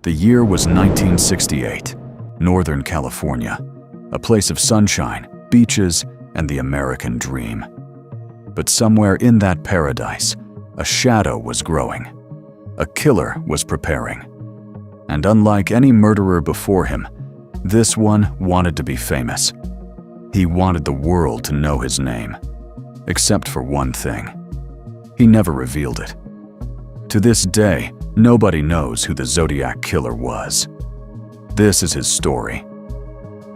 The year was 1968, Northern California, a place of sunshine, beaches, and the American dream. But somewhere in that paradise, a shadow was growing. A killer was preparing. And unlike any murderer before him, this one wanted to be famous. He wanted the world to know his name, except for one thing. He never revealed it. To this day, nobody knows who the Zodiac Killer was. This is his story.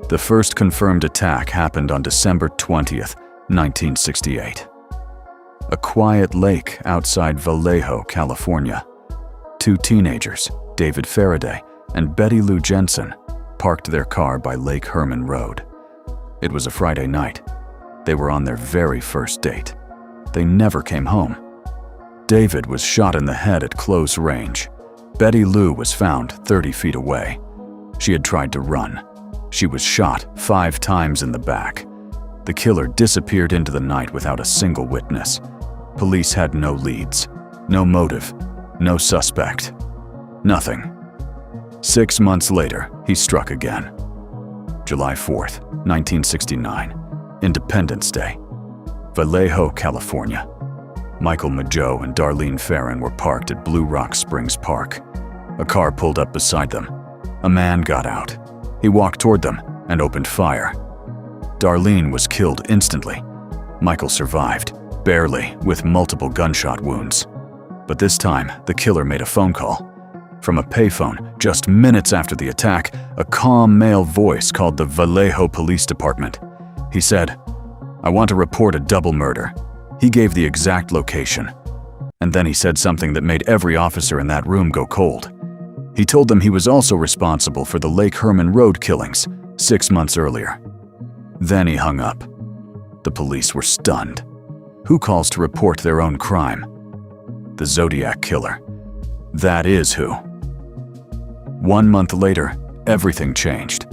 The first confirmed attack happened on December 20th, 1968. A quiet lake outside Vallejo, California. Two teenagers, David Faraday and Betty Lou Jensen, parked their car by Lake Herman Road. It was a Friday night. They were on their very first date. They never came home. David was shot in the head at close range. Betty Lou was found 30 feet away. She had tried to run. She was shot 5 times in the back. The killer disappeared into the night without a single witness. Police had no leads, no motive, no suspect. Nothing. 6 months later, he struck again. July 4th, 1969, Independence Day. Vallejo, California. Michael Mageau and Darlene Farron were parked at Blue Rock Springs Park. A car pulled up beside them. A man got out. He walked toward them and opened fire. Darlene was killed instantly. Michael survived, barely, with multiple gunshot wounds. But this time, the killer made a phone call. From a payphone, just minutes after the attack, a calm male voice called the Vallejo Police Department. He said, "I want to report a double murder." He gave the exact location. And then he said something that made every officer in that room go cold. He told them he was also responsible for the Lake Herman Road killings 6 months earlier. Then he hung up. The police were stunned. Who calls to report their own crime? The Zodiac Killer. That is who. 1 month later, everything changed.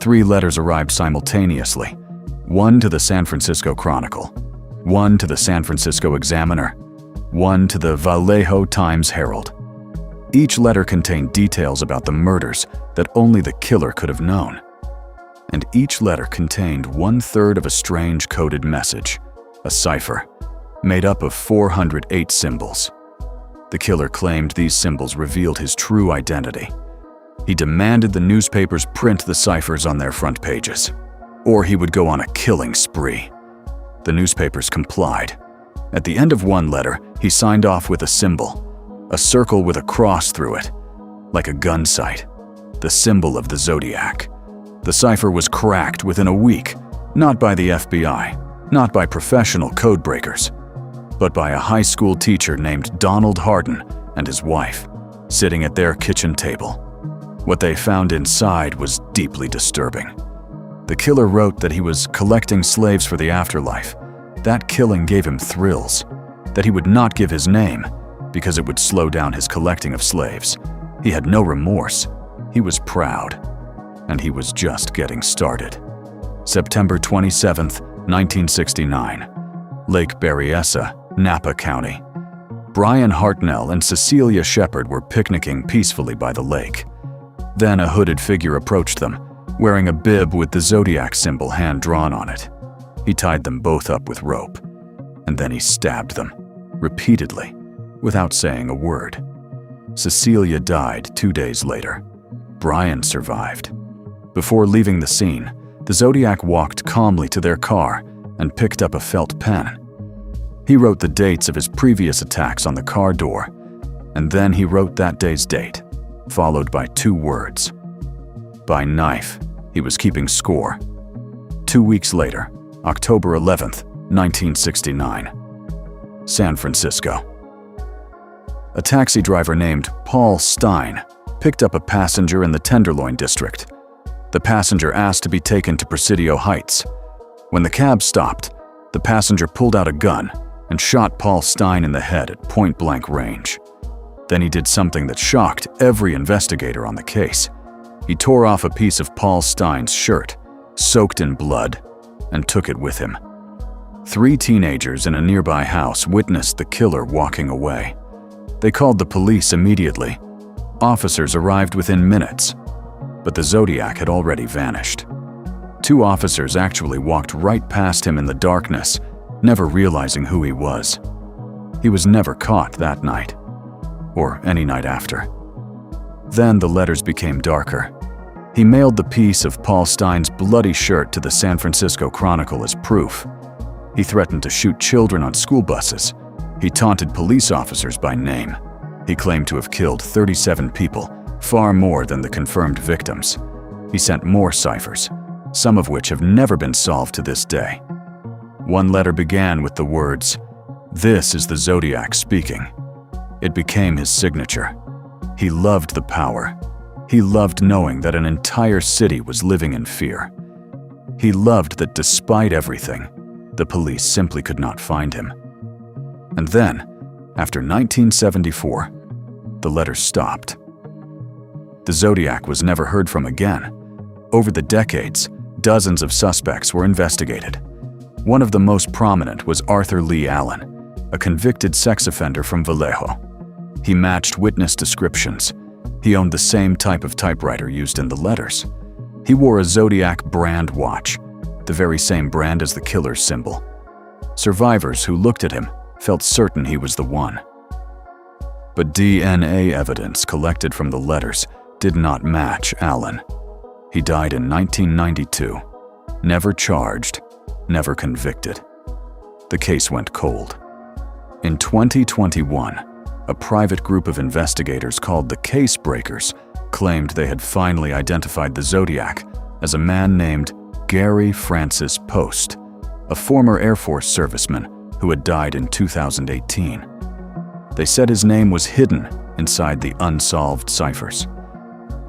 3 letters arrived simultaneously. One to the San Francisco Chronicle, one to the San Francisco Examiner, one to the Vallejo Times-Herald. Each letter contained details about the murders that only the killer could have known. And each letter contained 1/3 of a strange coded message, a cipher, made up of 408 symbols. The killer claimed these symbols revealed his true identity. He demanded the newspapers print the ciphers on their front pages, or he would go on a killing spree. The newspapers complied. At the end of one letter, he signed off with a symbol, a circle with a cross through it, like a gun sight, the symbol of the Zodiac. The cipher was cracked within a week, not by the FBI, not by professional code breakers, but by a high school teacher named Donald Hardin and his wife, sitting at their kitchen table. What they found inside was deeply disturbing. The killer wrote that he was collecting slaves for the afterlife. That killing gave him thrills. That he would not give his name because it would slow down his collecting of slaves. He had no remorse. He was proud. And he was just getting started. September 27th, 1969. Lake Berryessa, Napa County. Brian Hartnell and Cecilia Shepard were picnicking peacefully by the lake. Then a hooded figure approached them, wearing a bib with the Zodiac symbol hand-drawn on it. He tied them both up with rope, and then he stabbed them, repeatedly, without saying a word. Cecilia died 2 days later. Brian survived. Before leaving the scene, the Zodiac walked calmly to their car and picked up a felt pen. He wrote the dates of his previous attacks on the car door, and then he wrote that day's date, followed by 2 words. By knife, he was keeping score. 2 weeks later, October 11th, 1969. San Francisco. A taxi driver named Paul Stein picked up a passenger in the Tenderloin district. The passenger asked to be taken to Presidio Heights. When the cab stopped, the passenger pulled out a gun and shot Paul Stein in the head at point-blank range. Then he did something that shocked every investigator on the case. He tore off a piece of Paul Stein's shirt, soaked in blood, and took it with him. 3 teenagers in a nearby house witnessed the killer walking away. They called the police immediately. Officers arrived within minutes, but the Zodiac had already vanished. 2 officers actually walked right past him in the darkness, never realizing who he was. He was never caught that night, or any night after. Then the letters became darker. He mailed the piece of Paul Stein's bloody shirt to the San Francisco Chronicle as proof. He threatened to shoot children on school buses. He taunted police officers by name. He claimed to have killed 37 people, far more than the confirmed victims. He sent more ciphers, some of which have never been solved to this day. One letter began with the words, "This is the Zodiac speaking." It became his signature. He loved the power. He loved knowing that an entire city was living in fear. He loved that despite everything, the police simply could not find him. And then, after 1974, the letters stopped. The Zodiac was never heard from again. Over the decades, dozens of suspects were investigated. One of the most prominent was Arthur Lee Allen, a convicted sex offender from Vallejo. He matched witness descriptions. He owned the same type of typewriter used in the letters. He wore a Zodiac brand watch, the very same brand as the killer's symbol. Survivors who looked at him felt certain he was the one. But DNA evidence collected from the letters did not match Allen. He died in 1992, never charged, never convicted. The case went cold. In 2021, a private group of investigators called the Case Breakers claimed they had finally identified the Zodiac as a man named Gary Francis Post, a former Air Force serviceman who had died in 2018. They said his name was hidden inside the unsolved ciphers.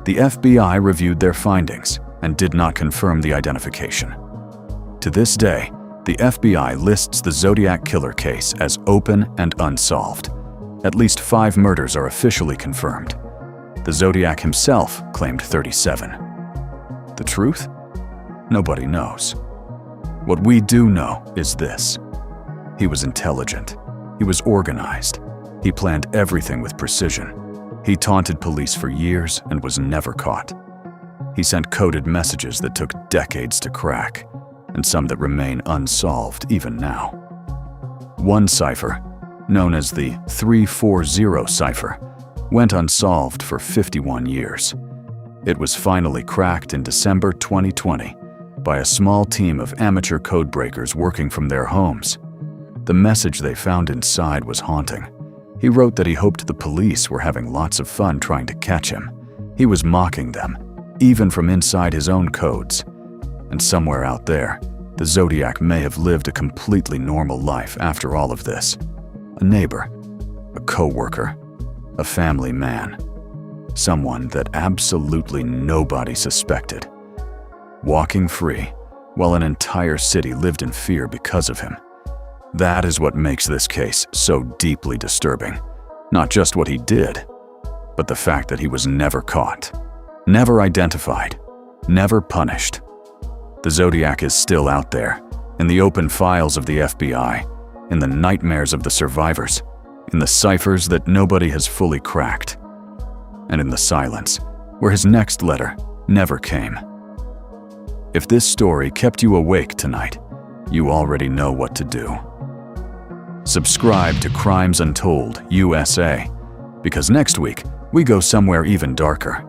The FBI reviewed their findings and did not confirm the identification. To this day, the FBI lists the Zodiac Killer case as open and unsolved. At least 5 murders are officially confirmed. The Zodiac himself claimed 37. The truth? Nobody knows. What we do know is this. He was intelligent. He was organized. He planned everything with precision. He taunted police for years and was never caught. He sent coded messages that took decades to crack, and some that remain unsolved even now. One cipher, known as the 340 cipher, went unsolved for 51 years. It was finally cracked in December 2020 by a small team of amateur codebreakers working from their homes. The message they found inside was haunting. He wrote that he hoped the police were having lots of fun trying to catch him. He was mocking them, even from inside his own codes. And somewhere out there, the Zodiac may have lived a completely normal life after all of this. A neighbor, a co-worker, a family man. Someone that absolutely nobody suspected. Walking free, while an entire city lived in fear because of him. That is what makes this case so deeply disturbing. Not just what he did, but the fact that he was never caught, never identified, never punished. The Zodiac is still out there, in the open files of the FBI, in the nightmares of the survivors, in the ciphers that nobody has fully cracked, and in the silence, where his next letter never came. If this story kept you awake tonight, you already know what to do. Subscribe to Crimes Untold USA, because next week we go somewhere even darker.